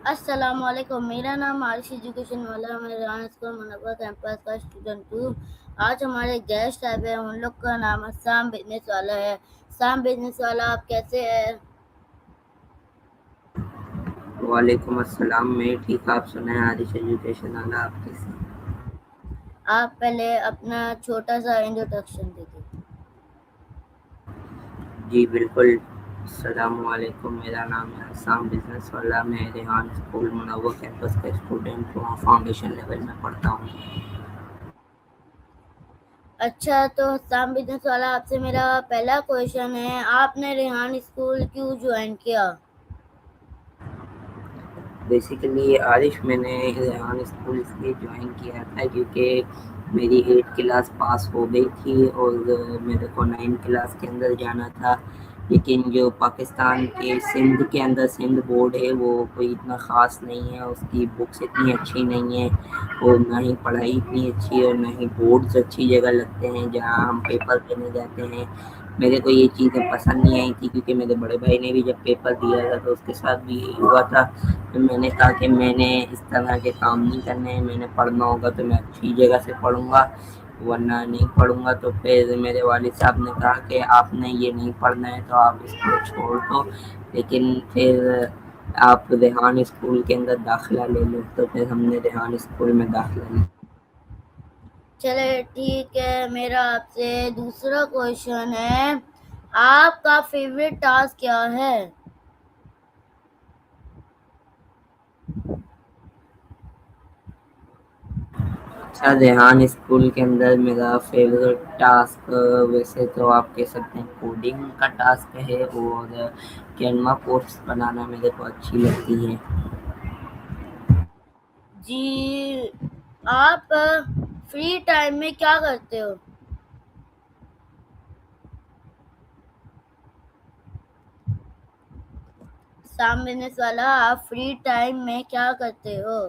السلام علیکم، میرا نام عارش ایجوکیشن والا ہے، میں ریحان اسکول منورہ کیمپس کا اسٹوڈنٹ ہوں۔ آج ہمارے گیسٹ آئے ہوئے ہیں، ان لوگ کا نام اسام بزنس والا ہے۔ اسام بزنس والا، آپ کیسے ہیں؟ وعلیکم السلام، میں ٹھیک، آپ سنیں عارش ایجوکیشن والا، آپ کیسے ہیں؟ آپ پہلے اپنا چھوٹا سا انٹروڈکشن دے دیں۔ جی بالکل، السلام علیکم، میرا نام ہے اسام بزنس والا، میں ریحان اسکول منورہ کیمپس کا اسٹوڈنٹ ہوں، فاؤنڈیشن لیول میں پڑھتا ہوں۔ اچھا، تو اسام بزنس والا، آپ سے میرا پہلا کویشچن ہے، آپ نے ریحان اسکول کیوں جوائن کیا؟ بیسیکلی عارش، میں نے ریحان اسکول اس لیے جوائن کیا تھا کیونکہ میری 8 کلاس پاس ہو گئی تھی اور میرے کو 9 کلاس کے اندر جانا تھا، لیکن جو پاکستان کے سندھ کے اندر سندھ بورڈ ہے وہ کوئی اتنا خاص نہیں ہے، اس کی بکس اتنی اچھی نہیں ہیں اور نہ ہی پڑھائی اتنی اچھی ہے اور نہ ہی بورڈز اچھی جگہ لگتے ہیں جہاں ہم پیپر دینے جاتے ہیں۔ میرے کو یہ چیزیں پسند نہیں آئی تھی کیونکہ میرے بڑے بھائی نے بھی جب پیپر دیا تھا تو اس کے ساتھ بھی یہی ہوا تھا، تو میں نے کہا کہ میں نے اس طرح کے کام نہیں کرنے ہیں، میں نے پڑھنا ہوگا تو میں اچھی جگہ سے پڑھوں گا، ورنہ نہیں پڑھوں گا۔ تو پھر میرے والد صاحب نے کہا کہ آپ نے یہ نہیں پڑھنا ہے تو آپ اس کو چھوڑ دو، لیکن پھر آپ ریحان اسکول کے اندر داخلہ لے لو، تو پھر ہم نے ریحان اسکول میں داخلہ لیا۔ چلے ٹھیک ہے، میرا آپ سے دوسرا کویشچن ہے، آپ کا فیوریٹ ٹاسک کیا ہے؟ اچھا، ریحان اسکول کے اندر میرا فیوریٹ ٹاسک ویسے تو آپ کہہ سکتے ہیں کوڈنگ کا ٹاسک ہے، اور کینوا پوسٹ بنانا میرے کو اچھی لگتی ہے۔ جی، آپ فری ٹائم میں کیا کرتے ہو؟ اسام بزنس والا، آپ فری ٹائم میں کیا کرتے ہو؟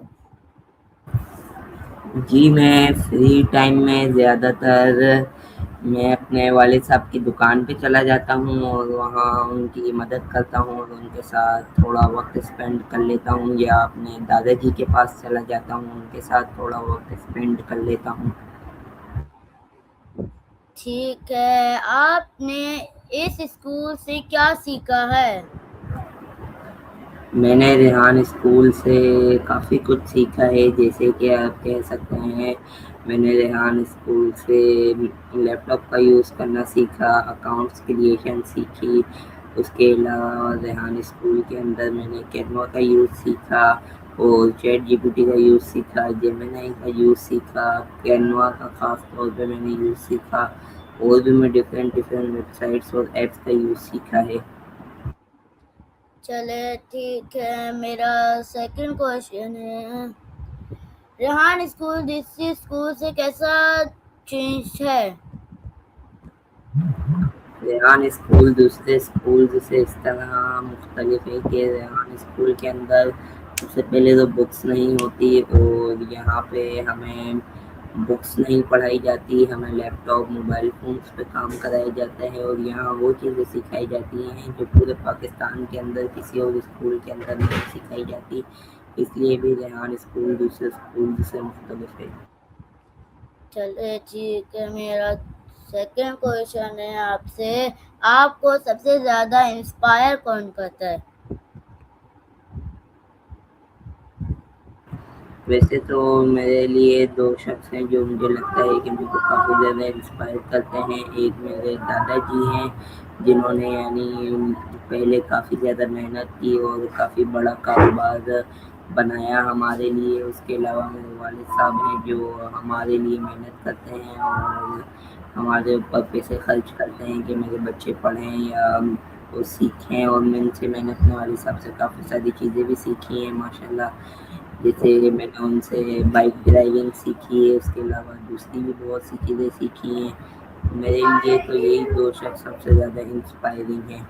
جی میں فری ٹائم میں زیادہ تر میں اپنے والد صاحب کی دکان پہ چلا جاتا ہوں اور وہاں ان کی مدد کرتا ہوں اور ان کے ساتھ تھوڑا وقت اسپینڈ کر لیتا ہوں، یا اپنے دادا جی کے پاس چلا جاتا ہوں، ان کے ساتھ تھوڑا وقت اسپینڈ کر لیتا ہوں۔ ٹھیک ہے، آپ نے اس اسکول سے کیا سیکھا ہے؟ میں نے ریحان اسکول سے کافی کچھ سیکھا ہے، جیسے کہ آپ کہہ سکتے ہیں میں نے ریحان اسکول سے لیپ ٹاپ کا یوز کرنا سیکھا، اکاؤنٹس کریشن سیکھی، اس کے علاوہ ریحان اسکول کے اندر میں نے کینوا کا یوز سیکھا اور چیٹ جی پی ٹی کا یوز سیکھا، جیمینائی کا یوز سیکھا، کینوا کا خاص طور پہ میں نے یوز سیکھا، اور بھی میں ڈفرینٹ ویب سائٹس اور ایپس کا یوز سیکھا ہے۔ چلے ٹھیک ہے، میرا سیکنڈ کویشچن ہے، ریحان اسکول دوسری اسکول سے کیسا چینج ہے؟ ریحان اسکول دوسرے اسکول سے اس طرح مختلف ہے کہ ریحان اسکول کے اندر سب سے پہلے تو بکس نہیں ہوتی، اور یہاں پہ ہمیں بکس نہیں پڑھائی جاتی، ہمیں لیپ ٹاپ موبائل فونس پہ کام کرایا جاتا ہے، اور یہاں وہ چیزیں سکھائی جاتی ہیں جو پورے پاکستان کے اندر کسی اور اسکول کے اندر نہیں سکھائی جاتی، اس لیے بھی ریحان اسکول دوسرے اسکول سے مختلف ہے۔ چلے ٹھیک ہے، میرا سیکنڈ کویشچن ہے آپ سے، آپ کو سب سے زیادہ انسپائر کون کرتا ہے؟ ویسے تو میرے لیے 2 شخص ہیں جو مجھے لگتا ہے کہ مجھے کافی زیادہ انسپائر کرتے ہیں، ایک میرے دادا جی ہیں جنہوں نے پہلے کافی زیادہ محنت کی اور کافی بڑا کاروبار بنایا ہمارے لیے، اس کے علاوہ میرے والد صاحب ہیں جو ہمارے لیے محنت کرتے ہیں اور ہمارے اوپر پیسے خرچ کرتے ہیں کہ میرے بچے پڑھیں یا وہ سیکھیں، اور میں نے اپنے والد صاحب سے کافی ساری چیزیں بھی سیکھی ہیں ماشاء اللہ، جیسے میں نے ان سے بائک ڈرائیونگ سیکھی ہے، اس کے علاوہ دوسری بھی بہت سی چیزیں سیکھی ہیں۔ میرے لیے تو یہی 2 شخص سب سے زیادہ انسپائرنگ ہیں۔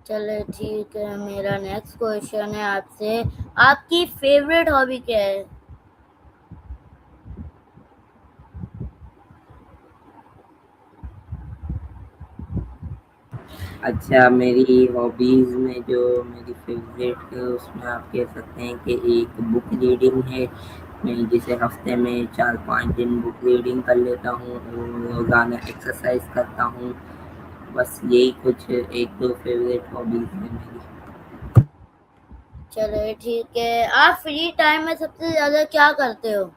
چلے ٹھیک ہے، میرا نیکسٹ کویشچن ہے آپ سے، آپ کی فیوریٹ ہابی کیا ہے؟ اچھا، میری ہابیز میں جو میری فیوریٹ ہے اس میں آپ کہہ سکتے ہیں کہ ایک بک ریڈنگ ہے، میں جسے ہفتے میں 4-5 دن بک ریڈنگ کر لیتا ہوں اور روزانہ ایکسرسائز کرتا ہوں. بس یہی کچھ ایک دو فیوریٹ ہابیز ہیں میری. چلے ٹھیک ہے. آپ فری ٹائم میں سب سے زیادہ کیا کرتے ہو؟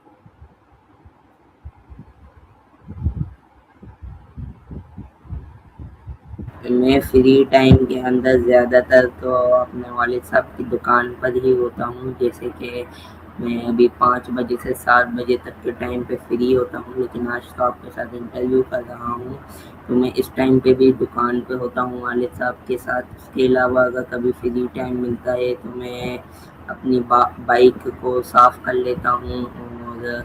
میں فری ٹائم کے اندر زیادہ تر تو اپنے والد صاحب کی دکان پر ہی ہوتا ہوں، جیسے کہ میں ابھی 5 بجے سے 7 بجے تک کے ٹائم پہ فری ہوتا ہوں، لیکن آج تو آپ کے ساتھ انٹرویو کر رہا ہوں تو میں اس ٹائم پہ بھی دکان پہ ہوتا ہوں والد صاحب کے ساتھ. اس کے علاوہ اگر کبھی فری ٹائم ملتا ہے تو میں اپنی بائک کو صاف کر لیتا ہوں اور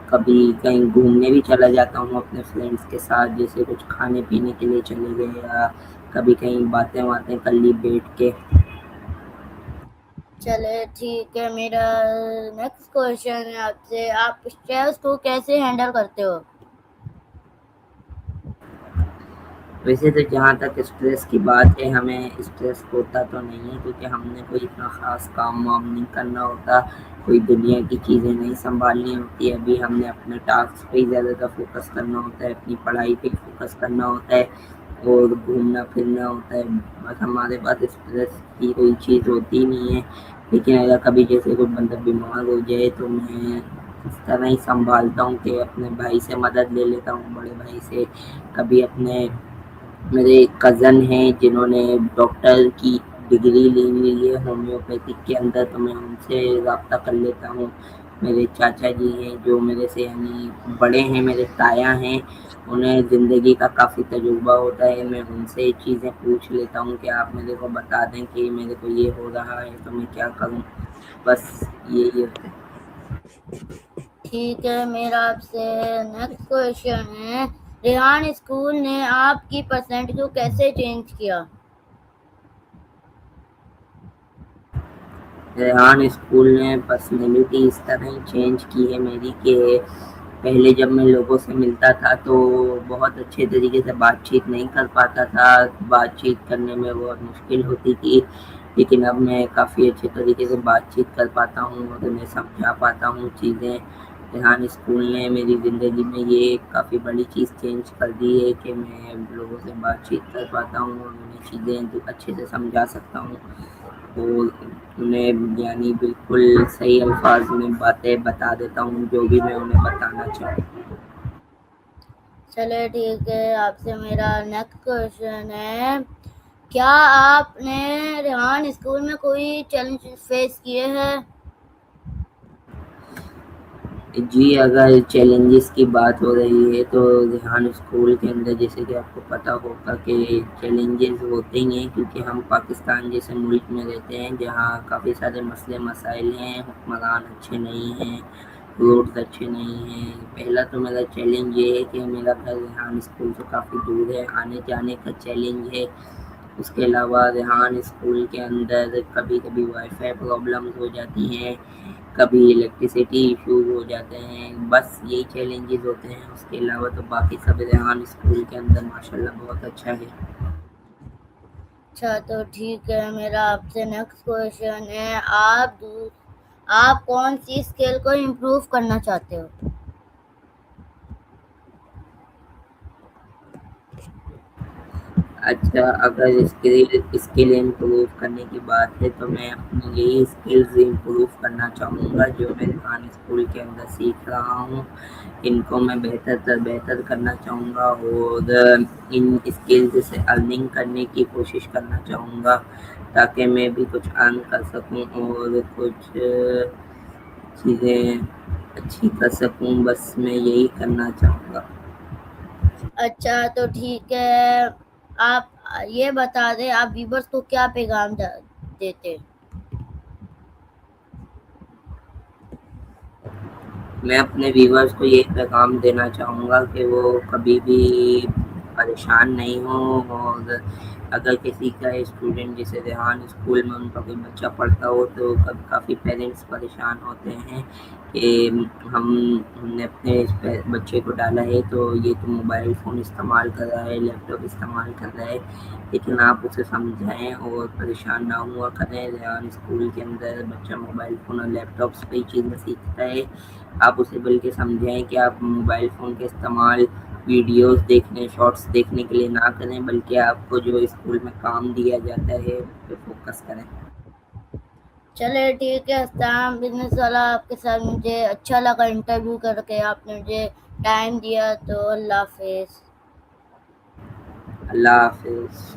کبھی کہیں گھومنے بھی چلا جاتا ہوں اپنے فرینڈس کے ساتھ، جیسے کچھ کھانے پینے کے لیے چلے گئے یا کبھی کہیں باتیں کر لی بیٹھ کے. چلے ٹھیک ہے. میرا نیکسٹ کوشچن ہے آپ سے، آپ اسٹریس کو کیسے ہینڈل کرتے ہو؟ ویسے تو جہاں تک اسٹریس کی بات ہے، ہمیں اسٹریس ہوتا تو نہیں ہے کیونکہ ہم نے کوئی اتنا خاص کام وام نہیں کرنا ہوتا، کوئی دنیا کی چیزیں نہیں سنبھالنی ہوتی. ابھی ہم نے اپنے ٹاسک پہ ہی زیادہ تر فوکس کرنا ہوتا ہے، اپنی پڑھائی پہ فوکس کرنا ہوتا ہے اور گھومنا پھرنا ہوتا ہے. بس ہمارے پاس اسٹریس کی کوئی چیز ہوتی نہیں ہے. لیکن اگر کبھی جیسے کوئی بندہ بیمار ہو جائے تو میں اس طرح ہی سنبھالتا ہوں کہ اپنے بھائی سے مدد لے لیتا ہوں، بڑے بھائی سے. کبھی اپنے میرے کزن ہیں جنہوں نے ڈاکٹر کی ڈگری لی ہوئی ہے ہومیوپیتھک کے اندر، تو میں ان سے رابطہ کر لیتا ہوں. میرے چاچا جی ہیں جو میرے سے یعنی بڑے ہیں، میرے تایا ہیں، انہیں زندگی کا کافی تجربہ ہوتا ہے. میں ان سے یہ چیزیں پوچھ لیتا ہوں کہ آپ میرے کو بتا دیں کہ میرے کو یہ ہو رہا ہے تو میں کیا کروں. بس یہی ہوتا ہے. ٹھیک ہے. میرا آپ سے نیکسٹ کوشچن ہے، ریحان اسکول نے آپ کی پرسنالٹی کو کیسے چینج کیا؟ ریحان اسکول نے پرسنالٹی اس طرح چینج کی ہے میری کہ پہلے جب میں لوگوں سے ملتا تھا تو بہت اچھے طریقے سے بات چیت نہیں کر پاتا تھا، بات چیت کرنے میں بہت مشکل ہوتی تھی. لیکن اب میں کافی اچھے طریقے سے بات چیت کر پاتا ہوں اور انہیں سمجھا پاتا ہوں چیزیں. ریحان اسکول نے میری زندگی میں یہ کافی بڑی چیز چینج کر دی ہے کہ میں لوگوں سے بات چیت کر پاتا ہوں اور انہیں چیزیں اچھے سے سمجھا سکتا ہوں اور انہیں یعنی بالکل صحیح الفاظ میں باتیں بتا دیتا ہوں جو بھی میں انہیں بتانا چاہوں. چلے ٹھیک ہے. آپ سے میرا نیکسٹ کوشچن ہے، کیا آپ نے ریحان اسکول میں کوئی چیلنج فیس کیے ہیں؟ جی، اگر چیلنجز کی بات ہو رہی ہے تو ریحان اسکول کے اندر جیسے کہ آپ کو پتہ ہوگا کہ چیلنجز ہوتے ہی ہیں کیونکہ ہم پاکستان جیسے ملک میں رہتے ہیں جہاں کافی سارے مسئلے مسائل ہیں، حکمران اچھے نہیں ہیں، روڈز اچھے نہیں ہیں. پہلا تو میرا چیلنج یہ ہے کہ میرا گھر ریحان اسکول سے کافی دور ہے، آنے جانے کا چیلنج ہے. اس کے علاوہ ریحان اسکول کے اندر کبھی کبھی وائی فائی پرابلمز ہو جاتی ہیں، کبھی الیکٹریسٹی ایشوز ہو جاتے ہیں. بس یہی چیلنجز ہوتے ہیں. اس کے علاوہ تو باقی سب ریحان اسکول کے اندر ماشاء اللہ بہت اچھا ہے. اچھا تو ٹھیک ہے. میرا آپ سے نیکسٹ کوشچن ہے، آپ کون سی اسکل کو امپروو کرنا چاہتے ہو؟ اچھا، اگر اسکل امپروو کرنے کی بات ہے تو میں اپنی یہی اسکلز امپروو کرنا چاہوں گا جو میں ریحان اسکول کے اندر سیکھ رہا ہوں. ان کو میں بہتر کرنا چاہوں گا اور ان اسکلز سے ارننگ کرنے کی کوشش کرنا چاہوں گا تاکہ میں بھی کچھ ارن کر سکوں اور کچھ چیزیں اچھی کر سکوں. بس میں یہی کرنا چاہوں گا. اچھا تو ٹھیک ہے. آپ یہ بتا دیں آپ ویورز کو کیا پیغام دیتے؟ میں اپنے ویورز کو یہ پیغام دینا چاہوں گا کہ وہ کبھی بھی پریشان نہیں ہوں اور اگر کسی کا اسٹوڈنٹ جیسے ریحان اسکول میں ان کا کوئی بچہ پڑھتا ہو تو کافی پیرنٹس پریشان ہوتے ہیں کہ ہم نے اپنے بچے کو ڈالا ہے تو یہ تو موبائل فون استعمال کر رہا ہے، لیپ ٹاپ استعمال کر رہا ہے، لیکن آپ اسے سمجھائیں اور پریشان نہ ہوا کریں۔ ریحان اسکول کے اندر بچہ موبائل فون اور لیپ ٹاپ سے کئی چیزیں سیکھتا ہے، آپ اسے بلکہ سمجھائیں کہ آپ موبائل فون کا استعمال ویڈیوز دیکھنے، شارٹس دیکھنے کے لیے نہ کریں، بلکہ آپ کو جو اسکول میں کام دیا جاتا ہے اس پہ فوکس کریں۔ چلے ٹھیک ہے سام بزنس والا، آپ کے ساتھ مجھے اچھا لگا انٹرویو کر کے، آپ نے مجھے ٹائم دیا، تو اللہ حافظ۔ اللہ حافظ۔